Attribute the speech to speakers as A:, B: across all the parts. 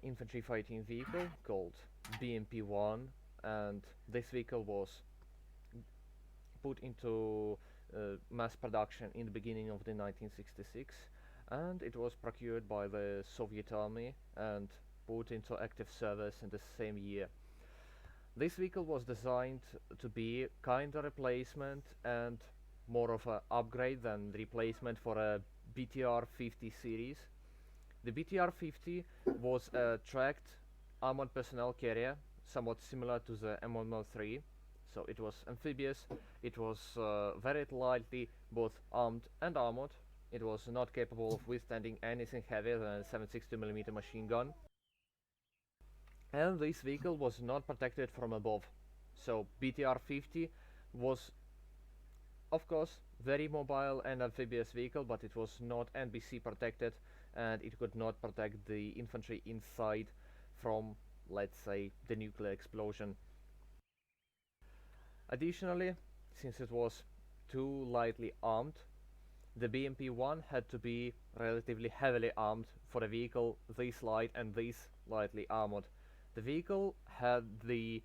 A: infantry fighting vehicle called BMP-1, and this vehicle was put into mass production in the beginning of the 1966, and it was procured by the Soviet army and put into active service in the same year. This vehicle was designed to be kind of replacement and more of an upgrade than replacement for a BTR-50 series. The BTR-50 was a tracked armored personnel carrier, somewhat similar to the M103. So it was amphibious, it was very lightly both armed and armored. It was not capable of withstanding anything heavier than a 7.62mm machine gun. And this vehicle was not protected from above. So BTR-50 was, of course, very mobile and amphibious vehicle, but it was not NBC protected, and it could not protect the infantry inside from, let's say, the nuclear explosion. Additionally, since it was too lightly armed, the BMP-1 had to be relatively heavily armed for a vehicle this light and this lightly armored. The vehicle had the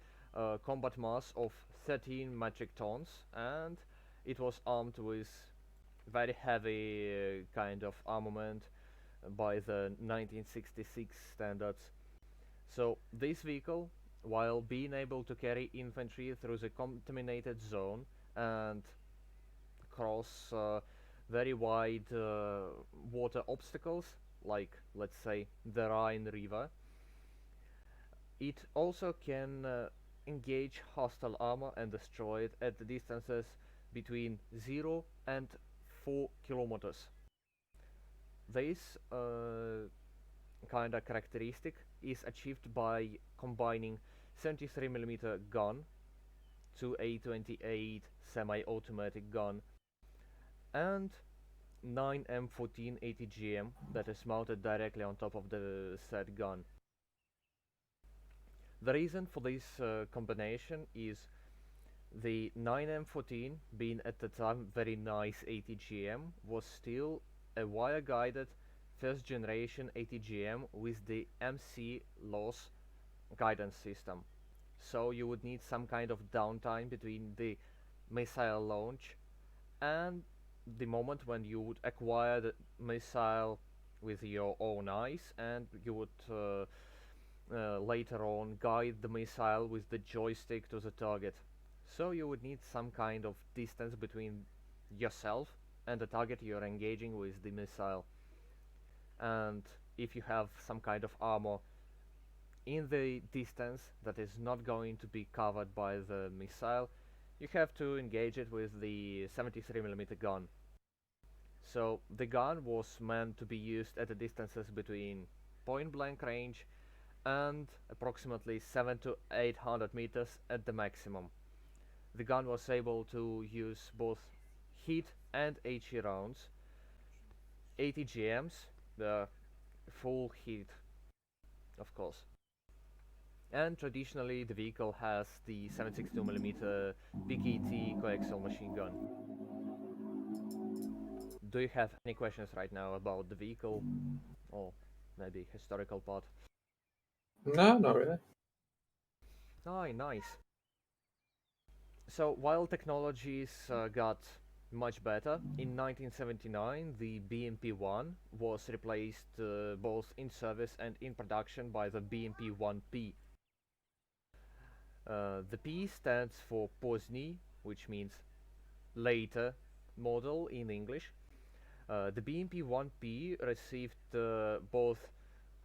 A: combat mass of 13 metric tons, and it was armed with very heavy kind of armament by the 1966 standards. So this vehicle, while being able to carry infantry through the contaminated zone and cross very wide water obstacles, like, let's say, the Rhine River, it also can engage hostile armor and destroy it at the distances between 0 and 4 kilometers. This kind of characteristic is achieved by combining 73mm gun to a 28 semi-automatic gun and 9M14 ATGM that is mounted directly on top of the said gun. The reason for this combination is the 9M14, being at the time very nice ATGM, was still a wire-guided first generation ATGM with the MC loss guidance system. So you would need some kind of downtime between the missile launch and the moment when you would acquire the missile with your own eyes, and you would later on guide the missile with the joystick to the target. So you would need some kind of distance between yourself and the target you're engaging with the missile. And if you have some kind of armor in the distance that is not going to be covered by the missile, you have to engage it with the 73mm gun. So the gun was meant to be used at the distances between point blank range and approximately 7 to 800 meters at the maximum. The gun was able to use both heat and HE rounds, ATGMs, the full heat, of course. And traditionally the vehicle has the 7.62mm PKT coaxial machine gun. Do you have any questions right now about the vehicle or maybe historical part?
B: No, not really.
A: Oh, nice. So while technologies got much better, in 1979 the BMP-1 was replaced both in service and in production by the BMP-1P. The P stands for Pozdny, which means later model in English. The BMP-1P received both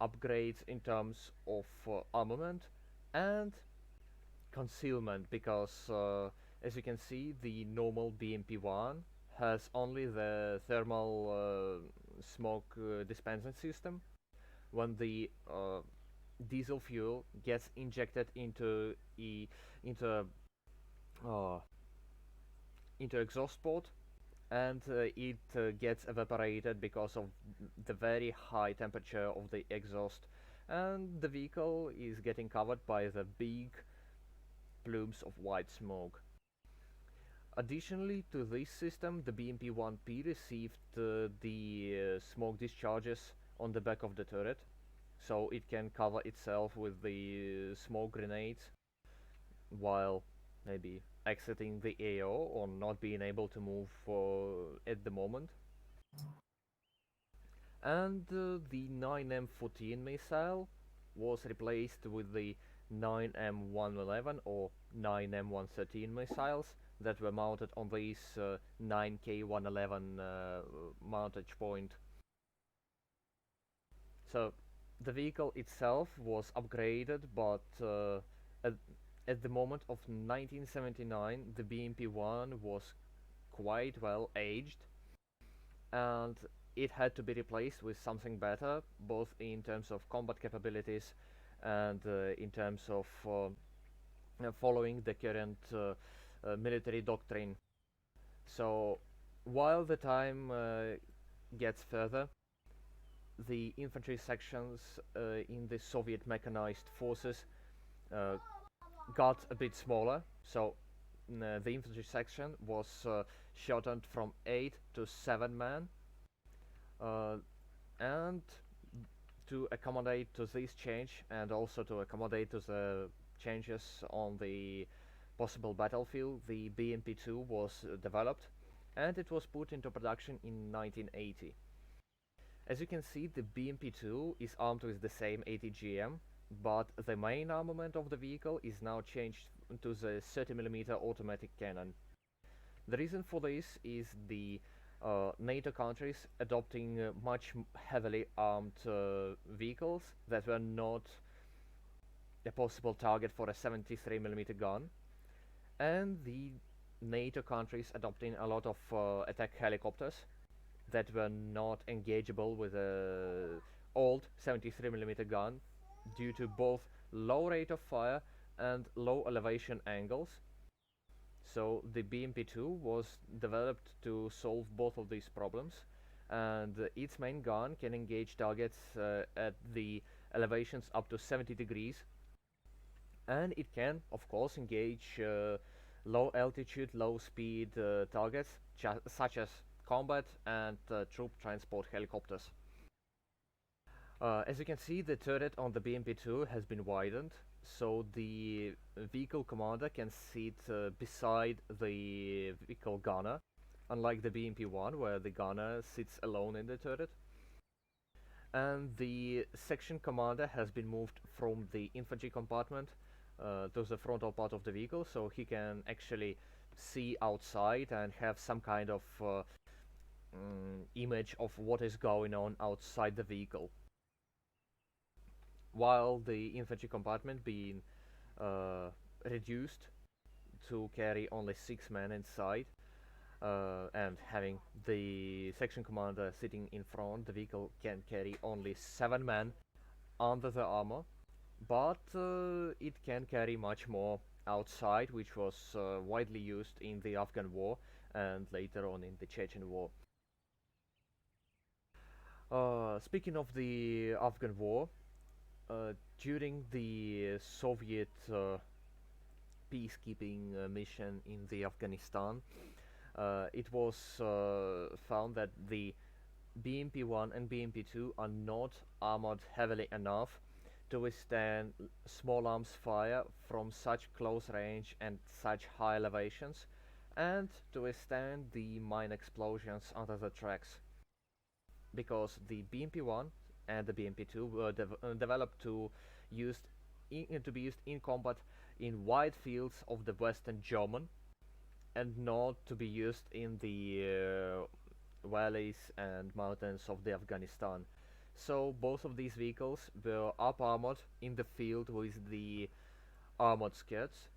A: upgrades in terms of armament and concealment, because as you can see, the normal BMP-1 has only the thermal smoke dispensing system. When the diesel fuel gets injected into uh, into exhaust port, and it gets evaporated because of the very high temperature of the exhaust, and the vehicle is getting covered by the big plumes of white smoke. Additionally to this system, the BMP-1P received the smoke discharges on the back of the turret, so it can cover itself with the smoke grenades while maybe exiting the AO or not being able to move at the moment. And the 9M14 missile was replaced with the 9M111 or 9M113 missiles that were mounted on these 9K111 mountage point. So the vehicle itself was upgraded, but at, at the moment of 1979 the BMP-1 was quite well aged, and it had to be replaced with something better, both in terms of combat capabilities and in terms of following the current military doctrine. So while the time gets further, the infantry sections in the Soviet mechanized forces uh, got a bit smaller. So the infantry section was shortened from 8 to 7 men, uh, and to accommodate to this change and also to accommodate to the changes on the possible battlefield, the BMP-2 was developed, and it was put into production in 1980. As you can see, the BMP-2 is armed with the same ATGM, but the main armament of the vehicle is now changed to the 30mm automatic cannon. The reason for this is the NATO countries adopting much heavily armed vehicles that were not a possible target for a 73mm gun, and the NATO countries adopting a lot of attack helicopters that were not engageable with a old 73mm gun due to both low rate of fire and low elevation angles. So the BMP-2 was developed to solve both of these problems, and its main gun can engage targets at the elevations up to 70 degrees, and it can of course engage low altitude, low speed targets such as combat and troop transport helicopters. As you can see, the turret on the BMP-2 has been widened, so the vehicle commander can sit beside the vehicle gunner, unlike the BMP-1 where the gunner sits alone in the turret. And the section commander has been moved from the infantry compartment to the frontal part of the vehicle, so he can actually see outside and have some kind of image of what is going on outside the vehicle, while the infantry compartment being reduced to carry only 6 men inside, and having the section commander sitting in front, the vehicle can carry only 7 men under the armor, but it can carry much more outside, which was widely used in the Afghan war and later on in the Chechen war. Speaking of the Afghan war, during the Soviet peacekeeping mission in the Afghanistan, it was found that the BMP-1 and BMP-2 are not armored heavily enough to withstand small arms fire from such close range and such high elevations, and to withstand the mine explosions under the tracks, because the BMP-1 and the BMP-2 were developed to be used in combat in wide fields of the Western German, and not to be used in the valleys and mountains of the Afghanistan. So both of these vehicles were up armored in the field with the armored skirts.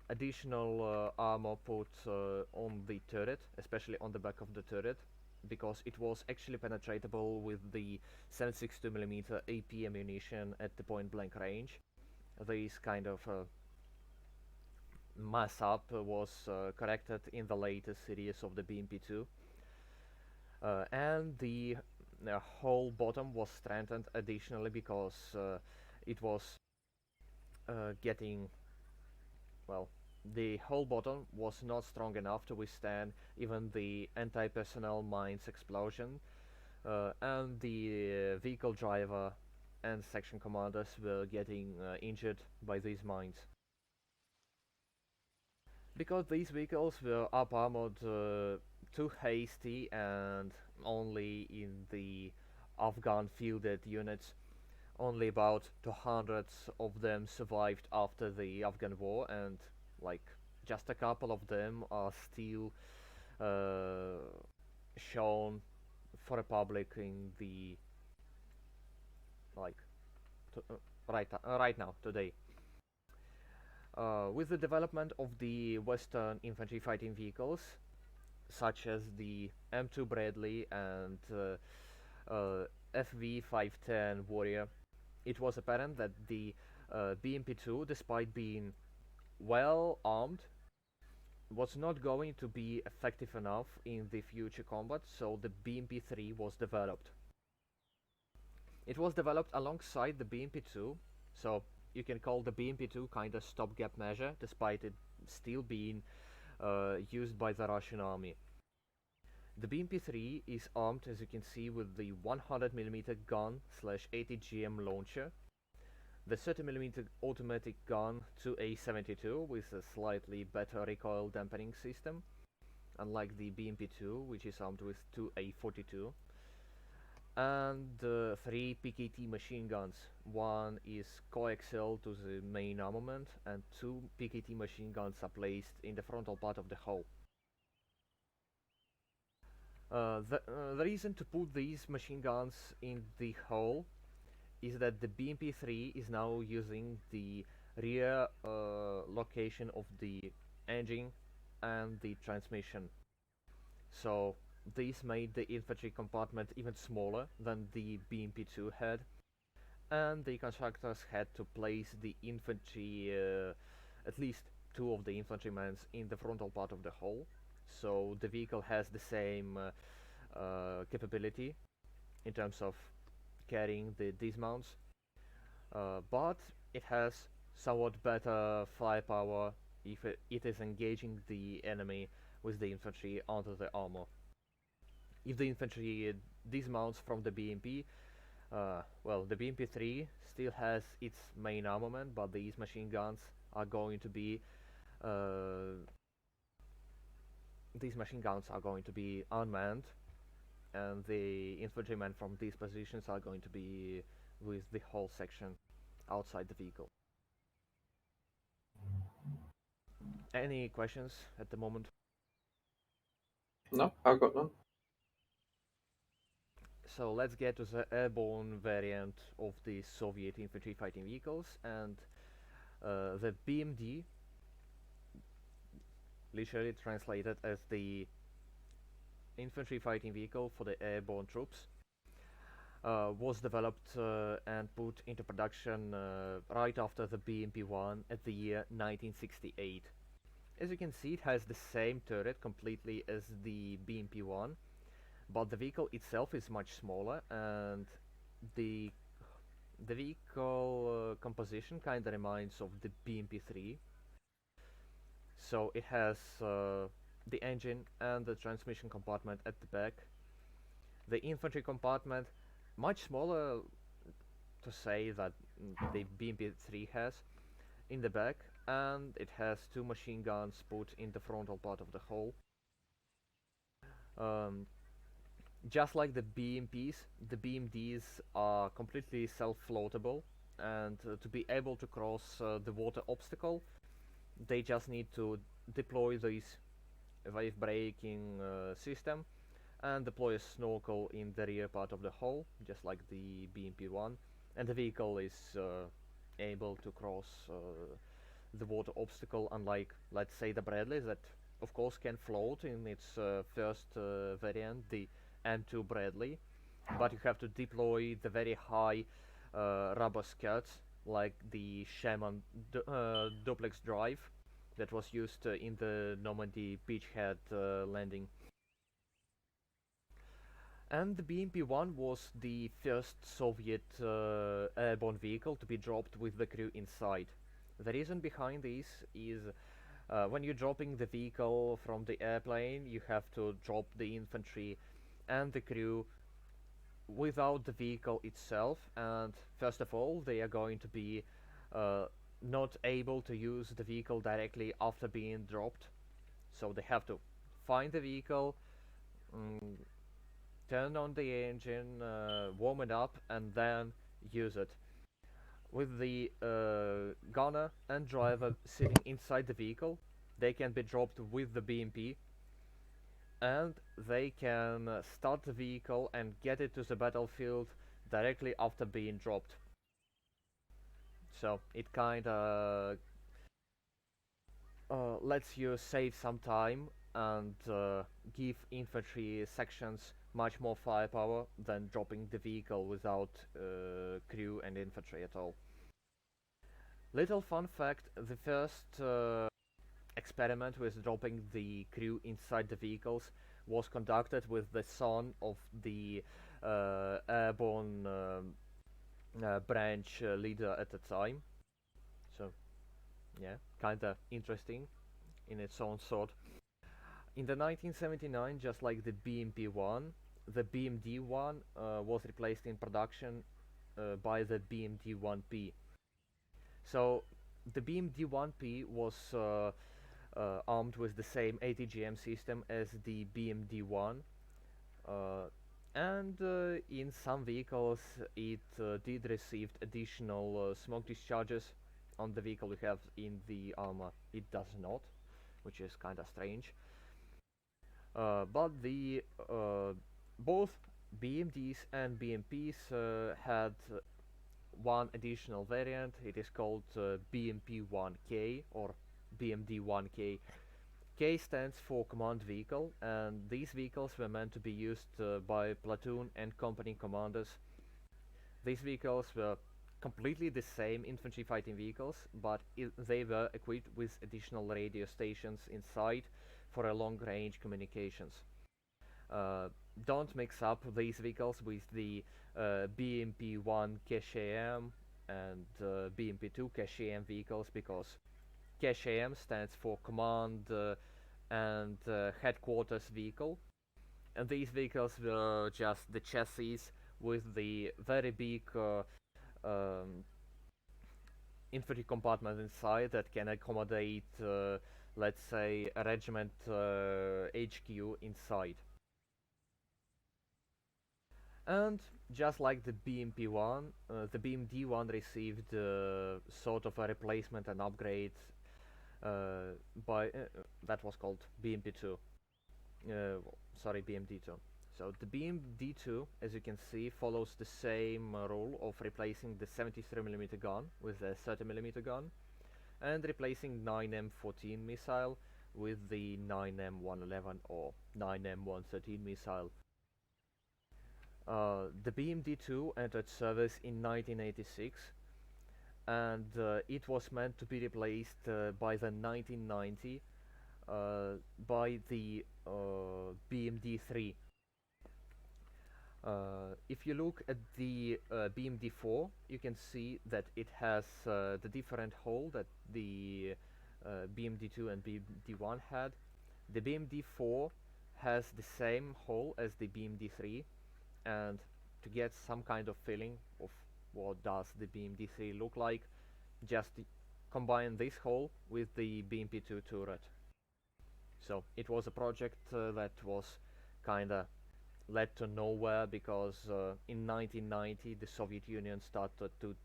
A: Additional armor put on the turret, especially on the back of the turret, because it was actually penetratable with the 7.62mm AP ammunition at the point blank range. This kind of mass up was corrected in the later series of the BMP-2, and the whole bottom was strengthened additionally because it was getting, well, the whole bottom was not strong enough to withstand even the anti-personnel mines explosion, and the vehicle driver and section commanders were getting injured by these mines. Because these vehicles were up armored too hasty and only in the Afghan fielded units, only about 200 of them survived after the Afghan war, and like just a couple of them are still uh, shown for the public in the like right now today. With the development of the Western infantry fighting vehicles, such as the M2 Bradley and FV510 Warrior, it was apparent that the BMP2, despite being well armed, was not going to be effective enough in the future combat, so the BMP3 was developed. It was developed alongside the BMP2, so you can call the BMP2 kind of stopgap measure, despite it still being used by the Russian army. The BMP3 is armed, as you can see, with the 100mm gun / 80 GM launcher, the 30mm automatic gun 2A72 with a slightly better recoil dampening system, unlike the BMP2, which is armed with 2A42, and 3 PKT machine guns. One is coaxial to the main armament, and 2 PKT machine guns are placed in the frontal part of the hull. The reason to put these machine guns in the hull is that the BMP3 is now using the rear location of the engine and the transmission. So this made the infantry compartment even smaller than the BMP2 had, and the constructors had to place the infantry, at least two of the infantrymen, in the frontal part of the hull, so the vehicle has the same capability in terms of carrying the dismounts, but it has somewhat better firepower if it is engaging the enemy with the infantry under the armor. If the infantry dismounts from the BMP, well, the BMP3 still has its main armament, but these machine guns are going to be unmanned, and the infantrymen from these positions are going to be with the whole section outside the vehicle. Any questions at the moment?
B: No, I've got none.
A: So let's get to the airborne variant of the Soviet infantry fighting vehicles, and the BMD, literally translated as the infantry fighting vehicle for the airborne troops, was developed and put into production right after the BMP-1 at the year 1968. As you can see, it has the same turret completely as the BMP-1, but the vehicle itself is much smaller, and the vehicle composition kinda reminds of the BMP-3. So it has the engine and the transmission compartment at the back. The infantry compartment, much smaller to say that the BMP-3 has, in the back, and it has two machine guns put in the frontal part of the hull. Just like the BMPs, the BMDs are completely self-floatable, and to be able to cross the water obstacle, they just need to deploy this wave braking system and deploy a snorkel in the rear part of the hull, just like the BMP-1, and the vehicle is able to cross the water obstacle, unlike, let's say, the Bradley, that of course can float in its first variant, the M2 Bradley, but you have to deploy the very high rubber skirts, like the Sherman duplex drive that was used in the Normandy beachhead landing. And the BMP-1 was the first Soviet airborne vehicle to be dropped with the crew inside. The reason behind this is when you're dropping the vehicle from the airplane, you have to drop the infantry and the crew without the vehicle itself, and first of all, they are going to be uh, not able to use the vehicle directly after being dropped. So they have to find the vehicle, mm, turn on the engine, warm it up, and then use it. With the gunner and driver sitting inside the vehicle, they can be dropped with the BMP, and they can start the vehicle and get it to the battlefield directly after being dropped. So it kinda lets you save some time and give infantry sections much more firepower than dropping the vehicle without crew and infantry at all. Little fun fact, the first experiment with dropping the crew inside the vehicles was conducted with the son of the airborne branch leader at the time. So, yeah, kinda interesting in its own sort. In the 1979, just like the BMP-1, the BMD-1 was replaced in production by the BMD-1P. So the BMD-1P was armed with the same ATGM system as the BMD-1, uh, and in some vehicles it did receive additional smoke discharges. On the vehicle we have in the armor it does not, which is kinda strange. But the both BMDs and BMPs had one additional variant. It is called BMP-1K or BMD-1K. K stands for command vehicle, and these vehicles were meant to be used by platoon and company commanders. These vehicles were completely the same infantry fighting vehicles, but they were equipped with additional radio stations inside for a long-range communications. Uh, don't mix up these vehicles with the BMP-1 KSHM and BMP-2 KSHM vehicles, because KSHM stands for Command and Headquarters Vehicle, and these vehicles were just the chassis with the very big um, infantry compartment inside that can accommodate, let's say, a regiment HQ inside. And just like the BMP-1, the BMD-1 received sort of a replacement and upgrade by that was called BMP-2. Sorry, BMD-2. So the BMD-2, as you can see, follows the same rule of replacing the 73mm gun with a 30mm gun, and replacing 9M14 missile with the 9M111 or 9M113 missile. The BMD-2 entered service in 1986, and it was meant to be replaced by the 1990 by the BMD-3. If you look at the BMD-4, you can see that it has the different hull that the BMD-2 and BMD-1 had. The BMD-4 has the same hull as the BMD-3, and to get some kind of feeling of what does the BMD-3 look like, just combine this hull with the BMP-2 turret. So it was a project that was kinda led to nowhere, because in 1990 the Soviet Union started to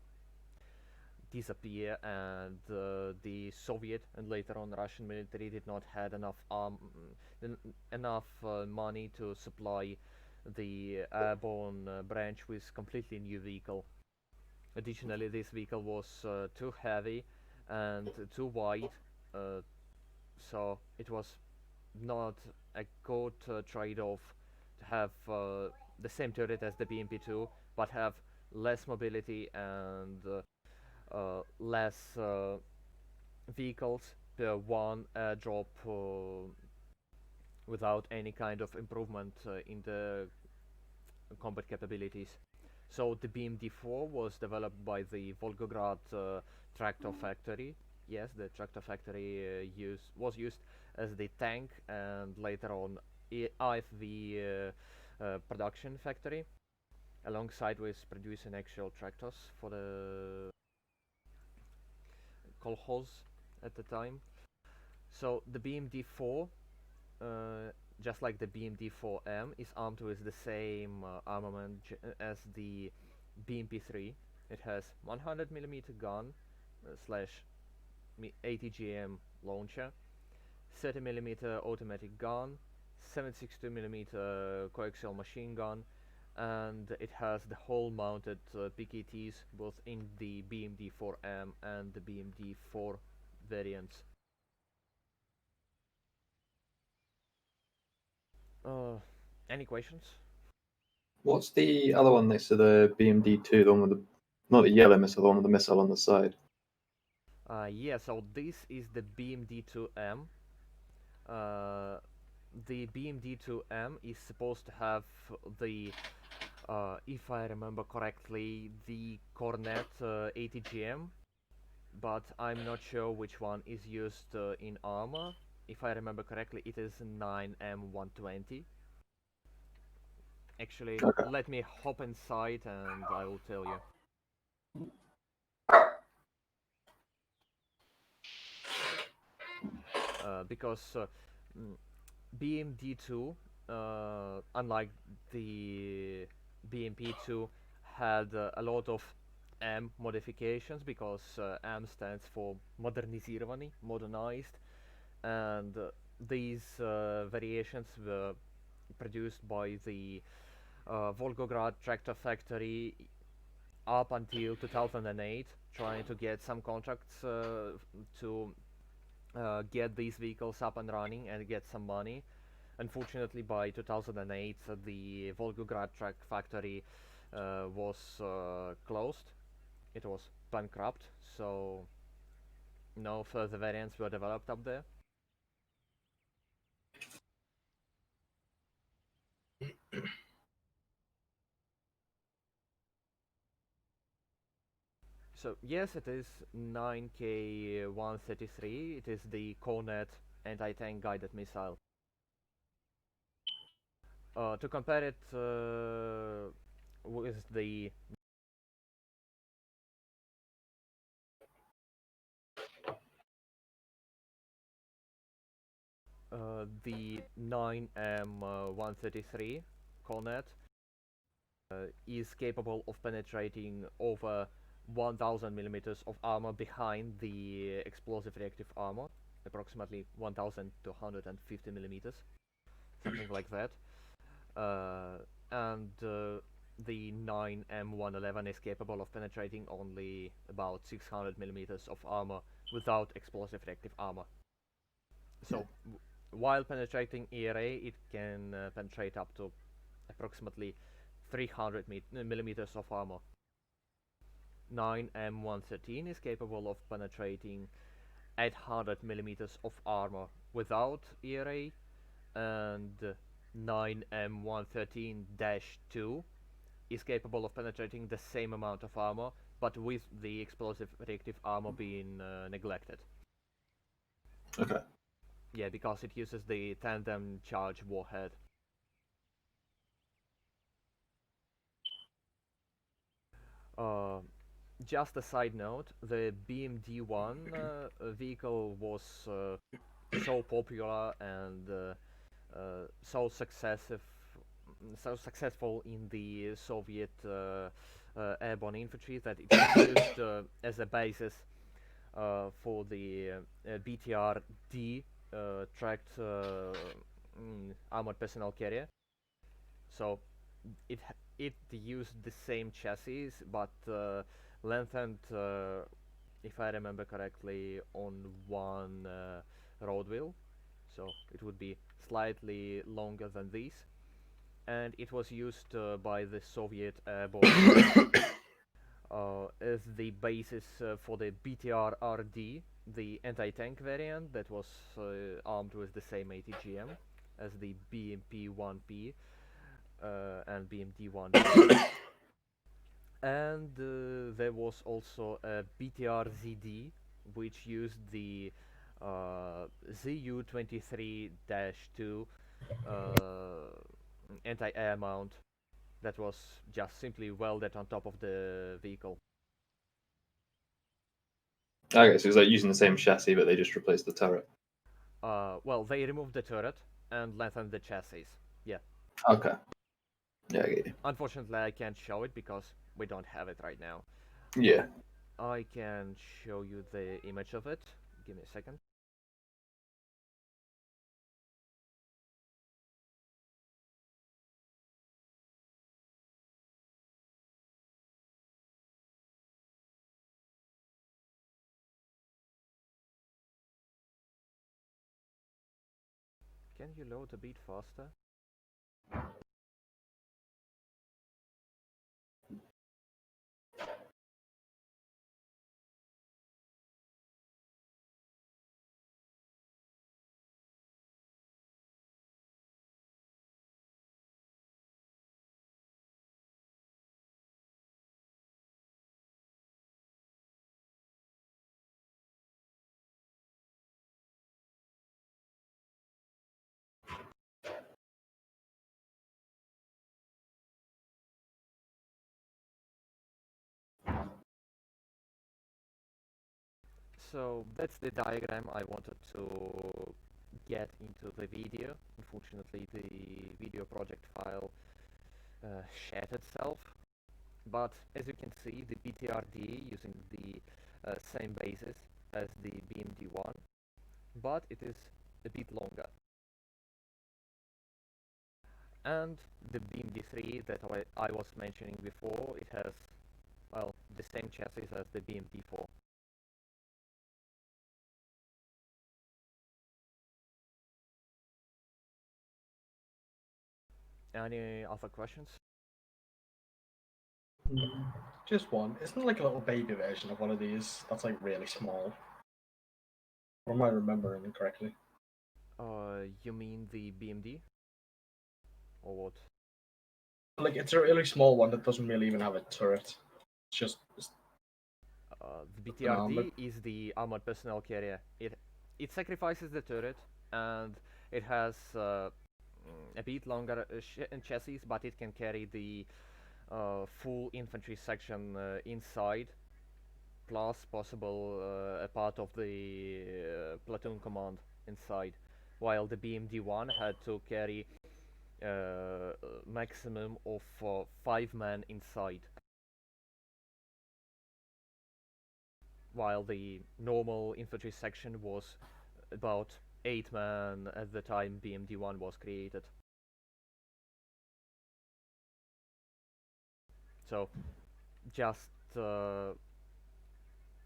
A: disappear, and the Soviet and later on Russian military did not had enough money to supply the airborne branch with completely new vehicle. Additionally, this vehicle was too heavy and too wide, so it was not a good trade-off to have the same turret as the BMP-2, but have less mobility and less vehicles per one airdrop without any kind of improvement in the combat capabilities. So the BMD-4 was developed by the Volgograd tractor factory. Yes, the tractor factory was used as the tank and later on IFV production factory. alongside with producing actual tractors for the kolkhoz at the time. So the BMD-4, just like the BMD-4M, is armed with the same armament as the BMP-3. It has 100mm gun slash ATGM launcher, 30mm automatic gun, 7.62mm coaxial machine gun, and it has the whole mounted PKTs both in the BMD-4M and the BMD-4 variants. Uh, any questions?
B: What's the other one next to the BMD-2, the one with the, not the yellow missile, the one with the missile on the side?
A: Yeah, so this is the BMD-2M. The BMD-2M is supposed to have the, if I remember correctly, the Cornet ATGM, but I'm not sure which one is used in armor. If I remember correctly, it is 9M120. Actually,
B: Okay.
A: let me hop inside and I will tell you. Because BMD2, unlike the BMP2, had a lot of M modifications because M stands for modernizirani, modernized, and these variations were produced by the Volgograd tractor factory up until 2008, trying to get some contracts to get these vehicles up and running and get some money. Unfortunately, by 2008, the Volgograd track factory was closed. It was bankrupt, so no further variants were developed up there. So yes, it is 9K133. It is the Cornet anti-tank guided missile. To compare it with the 9M133 Cornet is capable of penetrating over 1000 millimeters of armor behind the explosive reactive armor, approximately 1250 millimeters, something like that. And the 9M111 is capable of penetrating only about 600 millimeters of armor without explosive reactive armor. So, while penetrating ERA, it can penetrate up to approximately 300 millimeters of armor. 9M113 is capable of penetrating 800 millimeters of armor without ERA, and 9M113-2 is capable of penetrating the same amount of armor, but with the explosive reactive armor being neglected.
B: Okay.
A: Yeah, because it uses the tandem charge warhead. Uh, just a side note, the BMD-1 vehicle was so popular and so successful in the Soviet airborne infantry that it was used as a basis for the BTR-D tracked armored personnel carrier. So it used the same chassis, but lengthened, if I remember correctly, on one road wheel. So it would be slightly longer than these, and it was used by the Soviet airborne as the basis for the BTR-RD, the anti-tank variant that was armed with the same ATGM as the BMP-1P and BMD-1. And there was also a BTR-ZD, which used the ZU-23-2 anti-air mount. that was just simply welded on top of the vehicle.
B: Okay, so it's like using the same chassis, but they just replaced the turret.
A: Well, they removed the turret and lengthened the chassis. Yeah.
B: Okay. Yeah, I get you.
A: Unfortunately, I can't show it because we don't have it right now.
B: Yeah.
A: I can show you the image of it. Give me a second. Can you load a bit faster? So that's the diagram I wanted to get into the video. Unfortunately, the video project file shat itself. But as you can see, the BTRD using the same basis as the BMD1, but it is a bit longer. And the BMD3 that I was mentioning before, it has, well, the same chassis as the BMD4. Any other questions?
C: Just one. Isn't like a little baby version of one of these that's like really small? Or am I remembering incorrectly?
A: You mean the BMD? Or what?
C: Like it's a really small one that doesn't really even have a turret. It's just
A: The
C: an armored.
A: BTRD is the armored personnel carrier. It sacrifices the turret, and it has a bit longer chassis, but it can carry the full infantry section inside, plus possible a part of the platoon command inside. While the BMD1 had to carry maximum of 5 men inside. While the normal infantry section was about 8 men at the time BMD1 was created. So, just,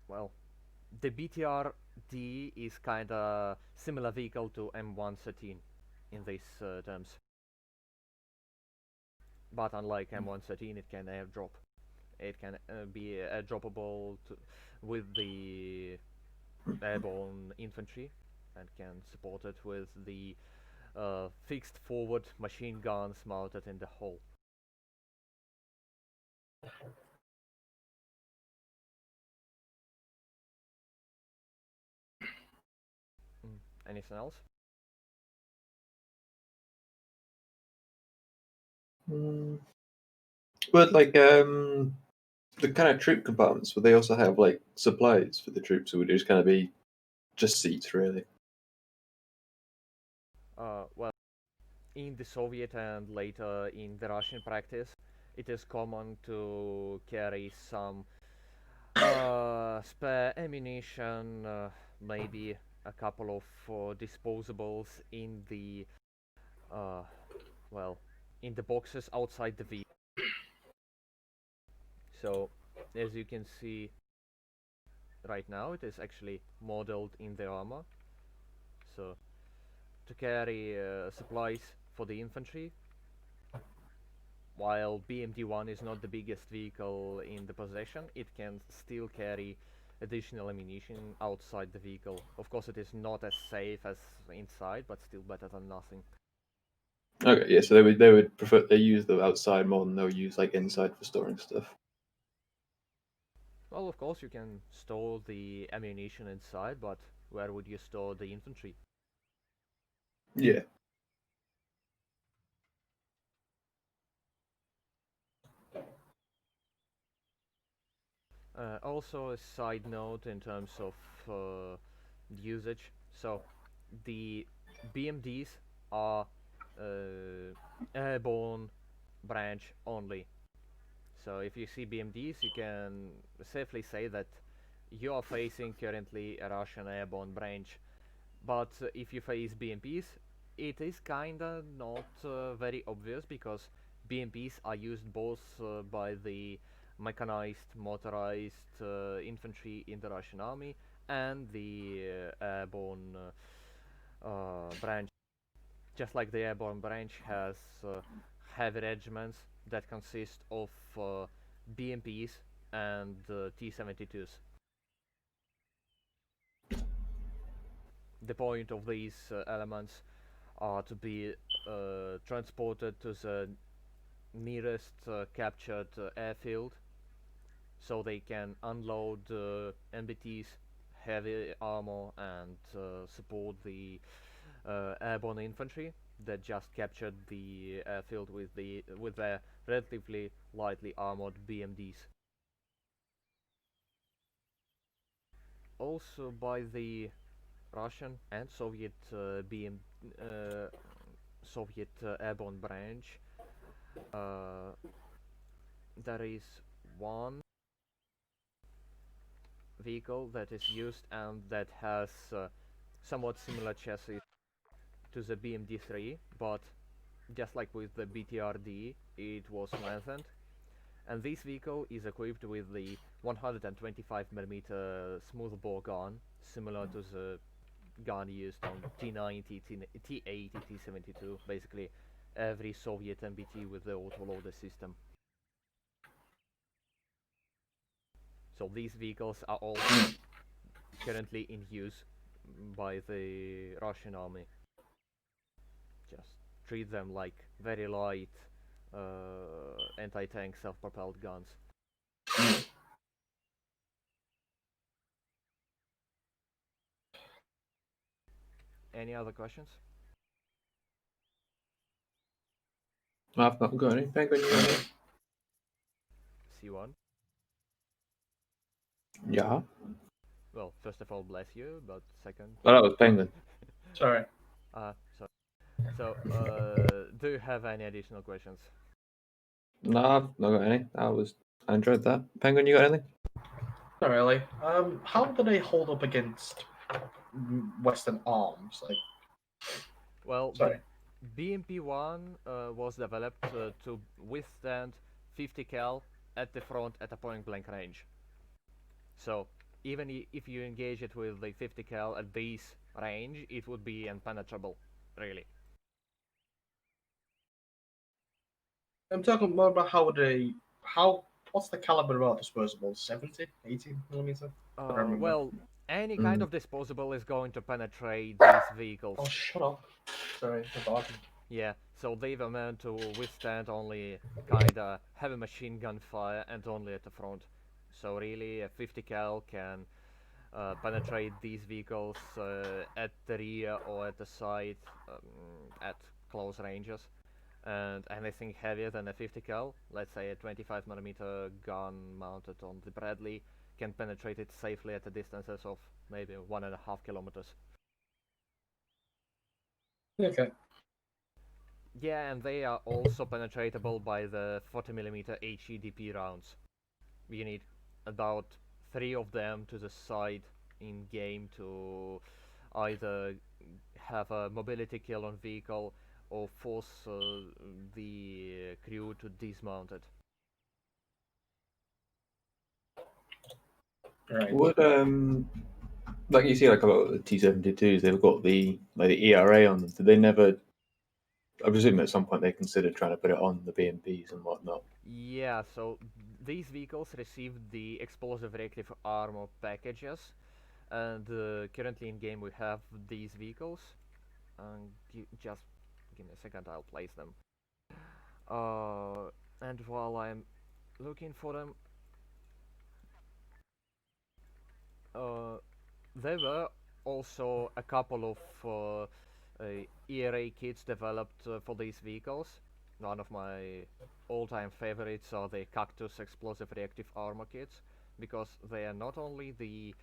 A: well, the BTR-D is kinda similar vehicle to M113 in these terms. But unlike M113, it can airdrop. It can be airdroppable with the airborne infantry, and can support it with the fixed forward machine guns mounted in the hull. Anything else?
B: But like the kind of troop compartments, would they also have like supplies for the troops, or would it just kind of be just seats really?
A: Well, in the Soviet and later in the Russian practice, it is common to carry some spare ammunition, maybe a couple of disposables in the uh, well, in the boxes outside the vehicle. So, as you can see right now, it is actually modeled in the armor. So, to carry supplies for the infantry, while BMD1 is not the biggest vehicle in the possession, it can still carry additional ammunition outside the vehicle. Of course, it is not as safe as inside, but still better than nothing.
B: Okay, yeah. So they would prefer they use the outside more than they'll use like inside for storing stuff.
A: Well, of course, you can store the ammunition inside, but where would you store the infantry?
B: Yeah.
A: Also, a side note in terms of usage. So, the BMDs are airborne branch only. So, if you see BMDs, you can safely say that you are facing currently a Russian airborne branch. But if you face BMPs, it is kinda not very obvious because BMPs are used both by the mechanized, motorized infantry in the Russian army and the airborne branch. Just like the airborne branch has heavy regiments that consist of BMPs and T-72s. The point of these elements are to be transported to the nearest captured airfield so they can unload MBT's heavy armor and support the airborne infantry that just captured the airfield with their relatively lightly armored BMDs. Also by the Russian and Soviet uh, Soviet airborne branch, uh, there is one vehicle that is used and that has somewhat similar chassis to the BMD-3, but just like with the BTRD, it was lengthened. And this vehicle is equipped with the 125mm smoothbore gun, similar to the gun used on T90, T80, T72, basically every Soviet MBT with the autoloader system. So these vehicles are all currently in use by the Russian army. Just treat them like very light anti-tank self-propelled guns. Any other questions?
B: I've not got any. Penguin, you got any?
A: C1?
B: Yeah.
A: Well, first of all, bless you, but second...
B: Oh, that was Penguin.
C: Sorry.
A: Sorry. So, do you have any additional questions?
B: No, I've not got any. I enjoyed that. Penguin, you got anything?
C: Not really. How do they hold up against Western arms? Like,
A: Well,
C: sorry.
A: the BMP-1 was developed to withstand 50 cal at the front at a point-blank range. So, even if you engage it with the 50 cal at this range, it would be impenetrable, really.
C: I'm talking more about what's the caliber of our disposable? 70, 80 millimeter? I don't remember.
A: Well, any kind of disposable is going to penetrate these vehicles.
C: Oh, shut up. Sorry, the dog.
A: Yeah, so they were meant to withstand only kinda heavy machine gun fire and only at the front. So really, a 50 cal can penetrate these vehicles at the rear or at the side at close ranges. And anything heavier than a 50 cal, let's say a 25mm gun mounted on the Bradley, can penetrate it safely at the distances of maybe 1.5 kilometers.
C: Okay.
A: Yeah, and they are also penetratable by the 40mm HEDP rounds. You need about 3 of them to the side in game to either have a mobility kill on vehicle or force the crew to dismount it.
C: Right.
B: Would like you see, like a lot of the T-72s, they've got the ERA on them. Did they never? I presume at some point they considered trying to put it on the BMPs and whatnot.
A: Yeah, so these vehicles received the explosive reactive armor packages, and currently in game we have these vehicles. Just give me a second, I'll place them. And while I'm looking for them, there were also a couple of ERA kits developed for these vehicles. One of my all-time favorites are the Cactus explosive reactive armor kits. because they are not only the,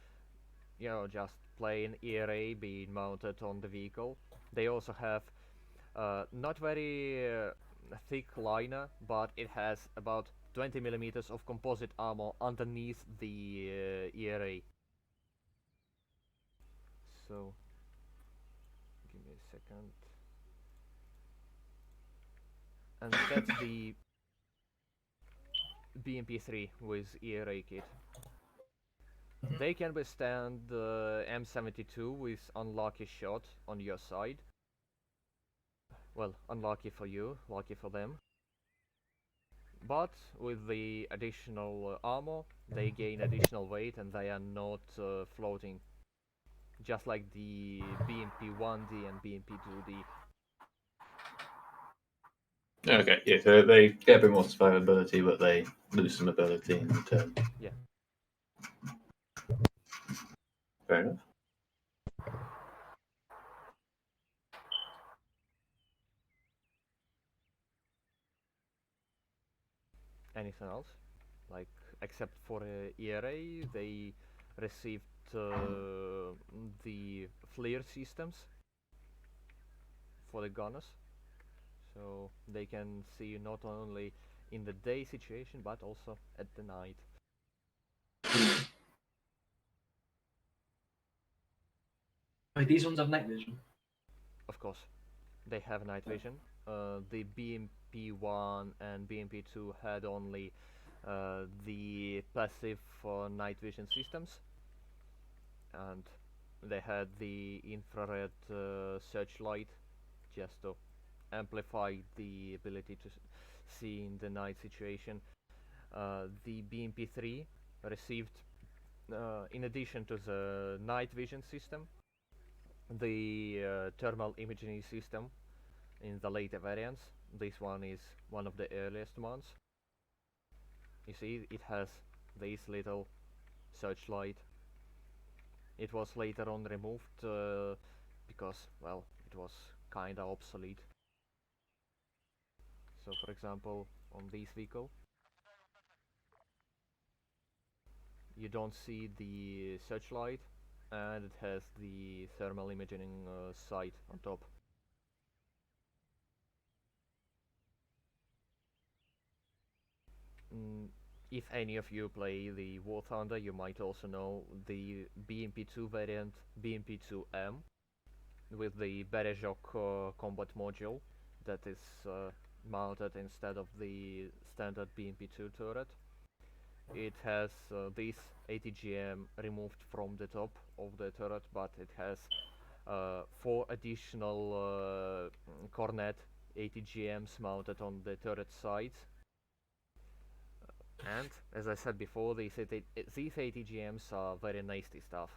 A: just plain ERA being mounted on the vehicle, they also have not very thick liner, but it has about 20 millimeters of composite armor underneath the ERA. So, give me a second. And that's the BMP3 with ERA kit. They can withstand the M72 with unlucky shot on your side. Well, unlucky for you, lucky for them. But with the additional armor, they gain additional weight and they are not floating. Just like the BMP-1D and BMP-2D.
B: Okay, yeah, so they get a bit more survivability, but they lose some ability in return.
A: Yeah.
B: Fair enough.
A: Anything else? Like, except for ERA, they received the flare systems for the gunners. So they can see not only in the day situation, but also at the night.
C: Wait, these ones have night vision.
A: Of course, they have night vision. The BMP-1 and BMP-2 had only the passive night vision systems, and they had the infrared searchlight just to amplify the ability to see in the night situation. The BMP-3 received, in addition to the night vision system, the thermal imaging system in the later variants. This one is one of the earliest ones. You see, it has this little searchlight. It was later on removed because, well, it was kinda obsolete. So, for example, on this vehicle, you don't see the searchlight, and it has the thermal imaging sight on top. If any of you play the War Thunder, you might also know the BMP2 variant, BMP2M, with the Berejok combat module that is mounted instead of the standard BMP2 turret. It has this ATGM removed from the top of the turret, but it has 4 additional Cornet ATGMs mounted on the turret sides. And, as I said before, these ATGMs are very nasty stuff.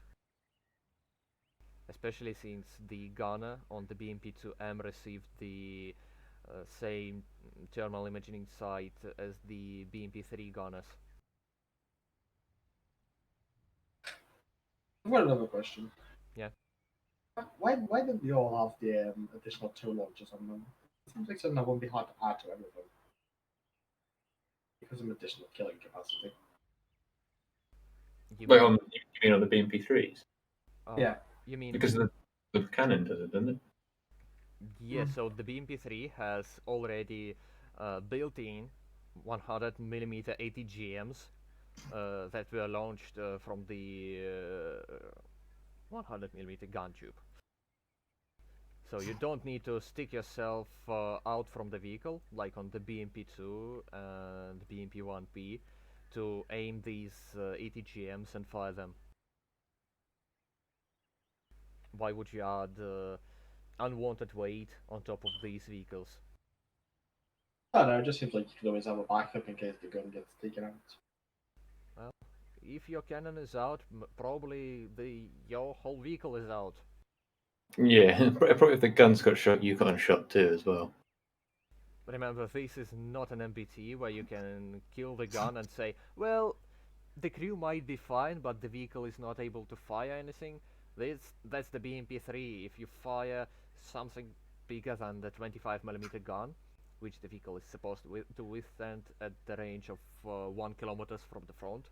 A: Especially since the gunner on the BMP-2M received the same thermal imaging sight as the BMP-3 gunners.
C: I've got another question.
A: Yeah.
C: Why did they all have the additional 2 launchers on them? It seems like something that won't be hard to add to everything. Because of additional killing capacity.
A: You
B: Wait,
A: mean,
B: you mean on the BMP3s?
C: Yeah.
A: You mean
B: Because the cannon does it, doesn't it?
A: yeah, so the BMP-3 has already built-in 100mm ATGMs that were launched from the 100mm gun tube. So you don't need to stick yourself out from the vehicle, like on the BMP-2 and BMP-1P, to aim these ATGMs and fire them. Why would you add unwanted weight on top of these vehicles?
C: I don't know, it just seems like you could always have a backup in case the gun gets taken out.
A: Well, if your cannon is out, probably your whole vehicle is out.
B: Yeah, probably if the guns got shot, you got shot too as well.
A: Remember, this is not an MBT where you can kill the gun and say, well, the crew might be fine, but the vehicle is not able to fire anything. That's the BMP-3. If you fire something bigger than the 25mm gun, which the vehicle is supposed to withstand at the range of 1 kilometers from the front,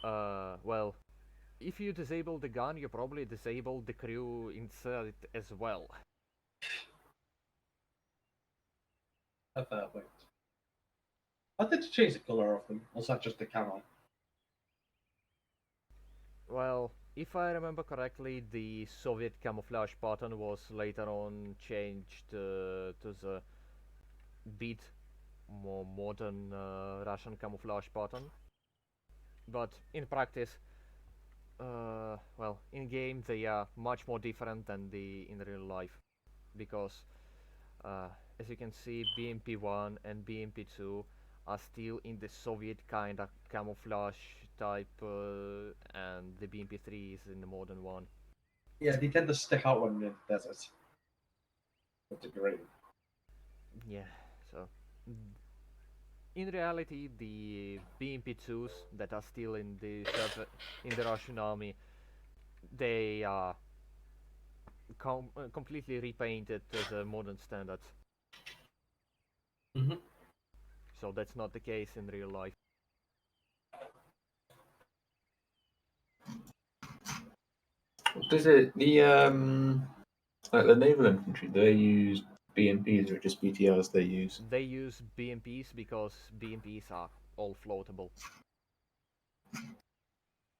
A: Well, if you disable the gun, you probably disable the crew inside it as well.
C: A fair point. I did change the color of them. Was that just the camo?
A: Well, if I remember correctly, the Soviet camouflage pattern was later on changed to the bit more modern Russian camouflage pattern. But in practice, well, in game they are much more different than in real life, because uh, as you can see, BMP-1 and BMP-2 are still in the Soviet kind of camouflage type, and the BMP-3 is in the modern one.
C: Yeah, they tend to stick out when in the desert. That's great.
A: Yeah, so in reality, the BMP-2s that are still in the Russian army, they are completely repainted to the modern standards.
C: Mm-hmm.
A: So that's not the case in real life.
B: Does it like the naval infantry? Do they use BMPs or just BTRs? They use.
A: They use BMPs because BMPs are all floatable.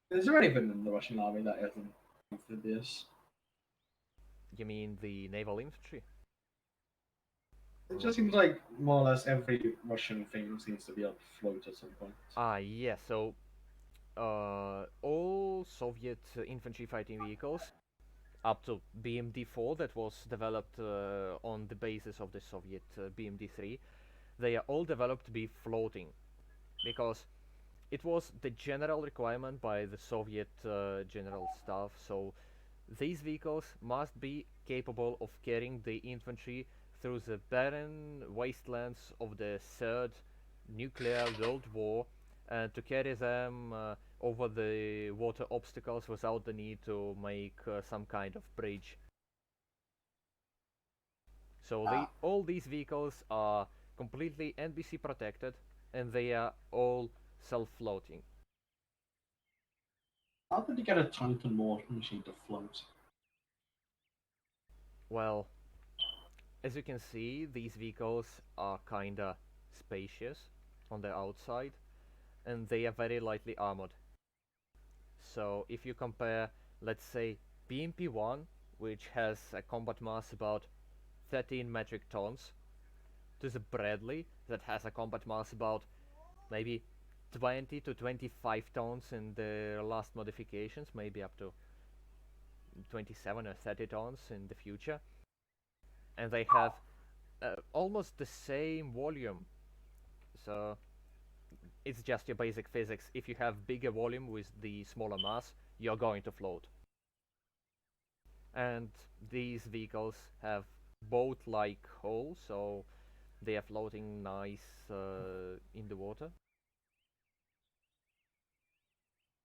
C: Is there anything in the Russian army that isn't amphibious?
A: You mean the naval infantry?
C: It just seems like more or less every Russian thing seems to be able to float at some point.
A: Ah, yeah. So all Soviet infantry fighting vehicles, up to BMD-4 that was developed on the basis of the Soviet BMD-3, they are all developed to be floating, because it was the general requirement by the Soviet general staff. So these vehicles must be capable of carrying the infantry through the barren wastelands of the Third Nuclear World War, and to carry them over the water obstacles without the need to make some kind of bridge. So all these vehicles are completely NBC protected, and they are all self-floating.
C: How did you get a Titan mortar machine to float?
A: Well, as you can see, these vehicles are kinda spacious on the outside, and they are very lightly armored. So if you compare, let's say, BMP-1, which has a combat mass about 13 metric tons, to the Bradley, that has a combat mass about maybe 20 to 25 tons in the last modifications, maybe up to 27 or 30 tons in the future, and they have almost the same volume. So it's just your basic physics. If you have bigger volume with the smaller mass, you're going to float. And these vehicles have boat-like hulls, so they are floating nice in the water.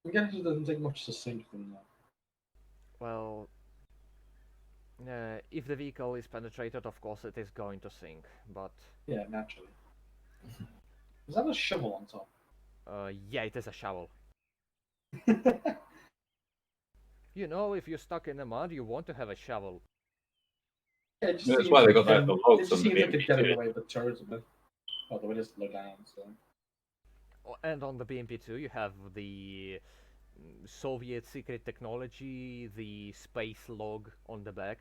C: I guess it doesn't take much to sink them though.
A: Well, if the vehicle is penetrated, of course it is going to sink, but
C: Yeah, naturally. Is that a shovel on top?
A: yeah, it is a shovel. You know, if you're stuck in the mud, you want to have a shovel.
C: Yeah, it just
B: That's
C: seems
B: why they
C: like
B: got
C: it
B: the logs on the
C: seems like it'd get in the
B: BMP2.
C: way of the turrets a bit. Well, the way it's low down, so.
A: And on the BMP-2, you have the Soviet secret technology, the space log on the back,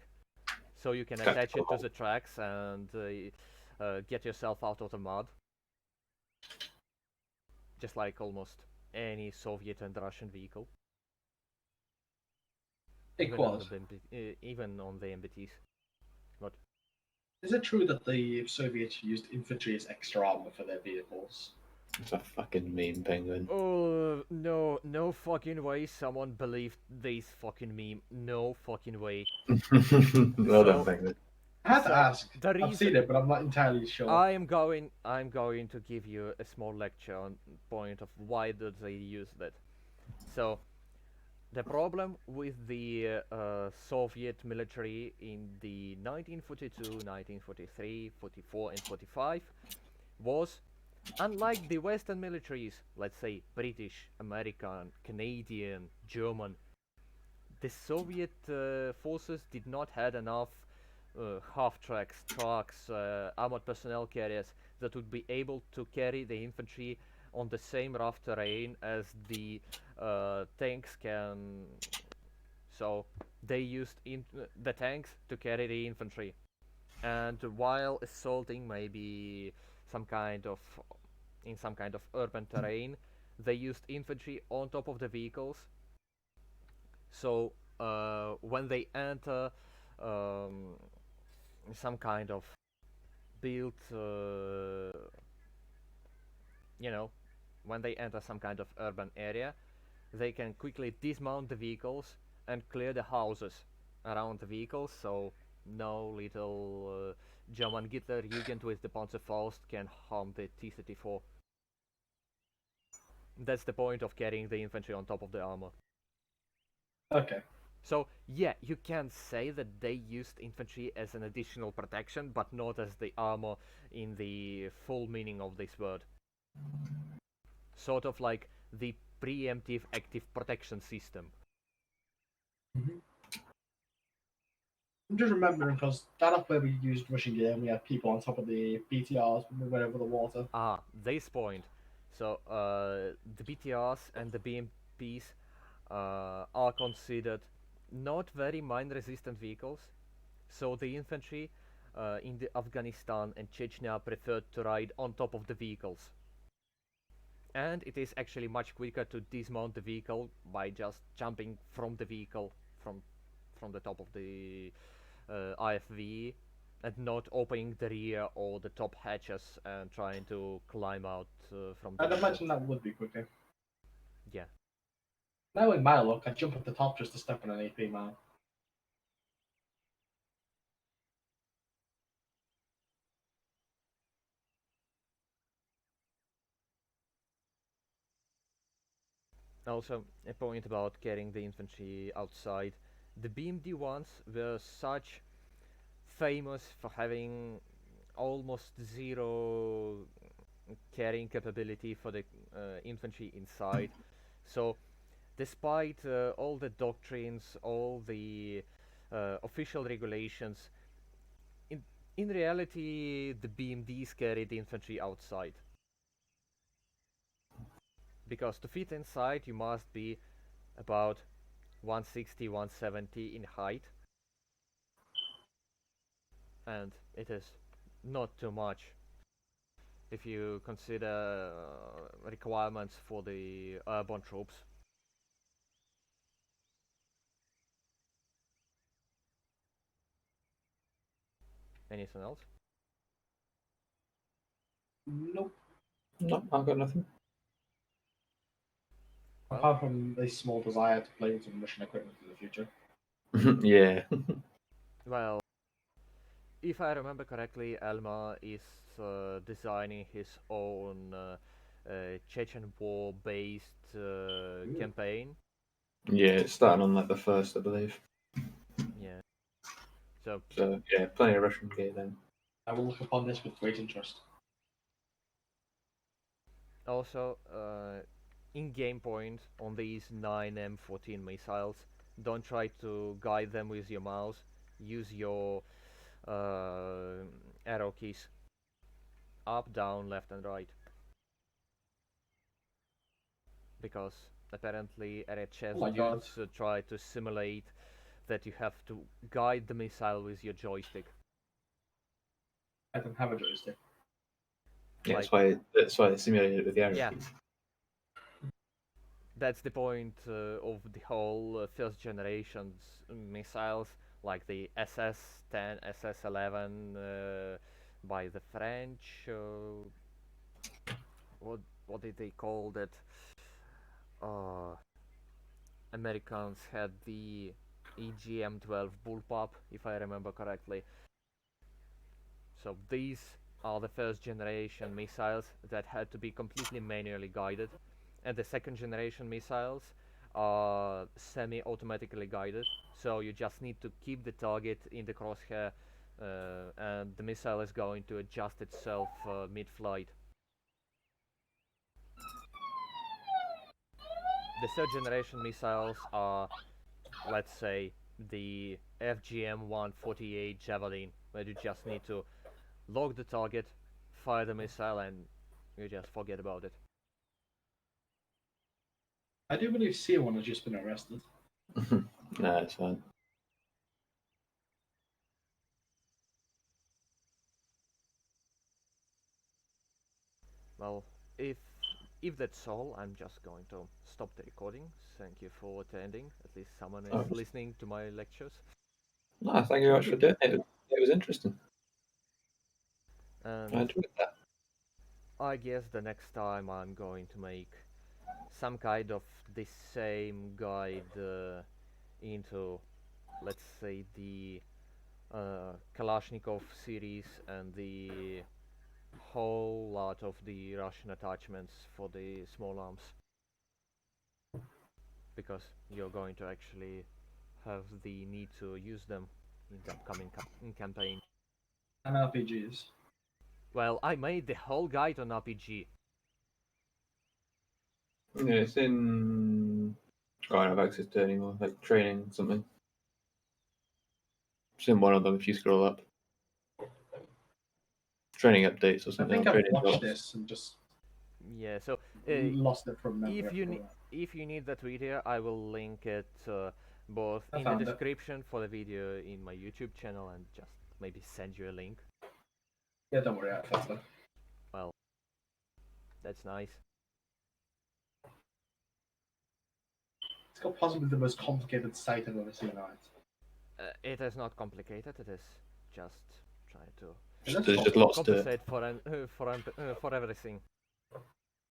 A: so you can attach it to the tracks and get yourself out of the mud, just like almost any Soviet and Russian vehicle,
C: Hey,
A: even on
C: Quaz,
A: even on the MBTs. But
C: is it true that the Soviets used infantry as extra armor for their vehicles?
B: It's a fucking meme, Penguin.
A: oh no, no fucking way! Someone believed this fucking meme. No fucking way.
B: Well done,
A: So
B: Penguin.
C: I had to
A: So
C: ask.
A: the
C: I've
A: reason
C: seen it, but I'm not entirely sure.
A: I'm going to give you a small lecture on point of why did they use that. So the problem with the Soviet military in the 1942, 1943, 44, and 45 was Unlike the Western militaries, let's say British, American, Canadian, German, the Soviet forces did not had enough half-tracks, trucks, armored personnel carriers that would be able to carry the infantry on the same rough terrain as the tanks can. So they used the tanks to carry the infantry, and while assaulting maybe some kind of in some kind of urban terrain, they used infantry on top of the vehicles. So when they enter um, some kind of built, you know, when they enter some kind of urban area, they can quickly dismount the vehicles and clear the houses around the vehicles, so no little German Hitlerjugend with the Panzerfaust can harm the T-34. That's the point of carrying the infantry on top of the armor.
C: Okay.
A: So yeah, you can say that they used infantry as an additional protection, but not as the armor in the full meaning of this word. Sort of like the preemptive active protection system.
C: I'm just remembering because that's where we used Russian gear and we had people on top of the BTRs when we went over the water.
A: Ah, this point. So the BTRs and the BMPs are considered not very mine-resistant vehicles. So the infantry in the Afghanistan and Chechnya preferred to ride on top of the vehicles. And it is actually much quicker to dismount the vehicle by just jumping from the vehicle from the top of the IFV and not opening the rear or the top hatches and trying to climb out from the
C: I'd
A: window.
C: imagine that would be quicker.
A: Yeah.
C: Knowing my luck, I'd jump at the top just to step on an AP man.
A: Also, a point about carrying the infantry outside. The BMD ones were such famous for having almost zero carrying capability for the infantry inside. So, despite all the doctrines, all the official regulations, in in reality, the BMDs carried the infantry outside. Because to fit inside, you must be about 160, 170 in height, and it is not too much if you consider requirements for the airborne troops. Anything else?
C: Nope.
B: No, I've got nothing.
A: Well,
C: Apart from a small desire to play with some Russian equipment in the future.
B: Yeah.
A: well, if I remember correctly, Elma is designing his own Chechen war-based campaign.
B: Yeah, it's starting on like the first, I believe.
A: Yeah. So
B: So yeah, plenty of Russian gear then.
C: I will look upon this with great interest.
A: also, in-game point on these 9M14 missiles, don't try to guide them with your mouse. Use your arrow keys. Up, down, left and right. Because apparently RHS
C: Oh my god.
A: dudes try to simulate that you have to guide the missile with your joystick.
C: I don't have a joystick.
B: Yeah,
A: Like,
B: that's why they simulated it with the arrow
A: yeah,
B: keys.
A: that's the point of the whole first generation's missiles, like the SS-10, SS-11 by the French. What did they call that? Uh, Americans had the EGM-12 bullpup, if I remember correctly. So these are the first generation missiles that had to be completely manually guided, and the second generation missiles are semi-automatically guided. So you just need to keep the target in the crosshair, and the missile is going to adjust itself mid-flight. the third generation missiles are, let's say, the FGM-148 Javelin, where you just need to lock the target, fire the missile, and you just forget about it.
D: I do believe C1 has just been arrested.
B: Nah, it's fine.
A: Well, if that's all, I'm just going to stop the recording. Thank you for attending. At least someone is listening to my lectures.
B: No, thank you very much for doing it. It was interesting. I
A: And
B: enjoyed that.
A: I guess the next time I'm going to make some kind of the same guide into, let's say, the Kalashnikov series and the whole lot of the Russian attachments for the small arms, because you're going to actually have the need to use them in the upcoming campaign.
D: And RPGs.
A: Well, I made the whole guide on RPG.
B: Yeah, it's in. I don't have access to it anymore. Like training something. It's in one of them if you scroll up. Training updates or
D: I
B: something.
D: think
B: or
D: I've
B: training
D: watched
B: docs.
D: this and just
A: Yeah, so
D: lost it from memory.
A: if you need that video, I will link it both
D: I
A: in the
D: found it.
A: description for the video in my YouTube channel and just maybe send you a link.
D: Yeah, don't worry, I found it.
A: Well, that's nice.
D: It's got possibly the most complicated site I've ever seen on it.
A: It is not complicated. It is just trying to
D: Is that
B: There's
D: so?
B: just lots to it.
A: compensate for everything.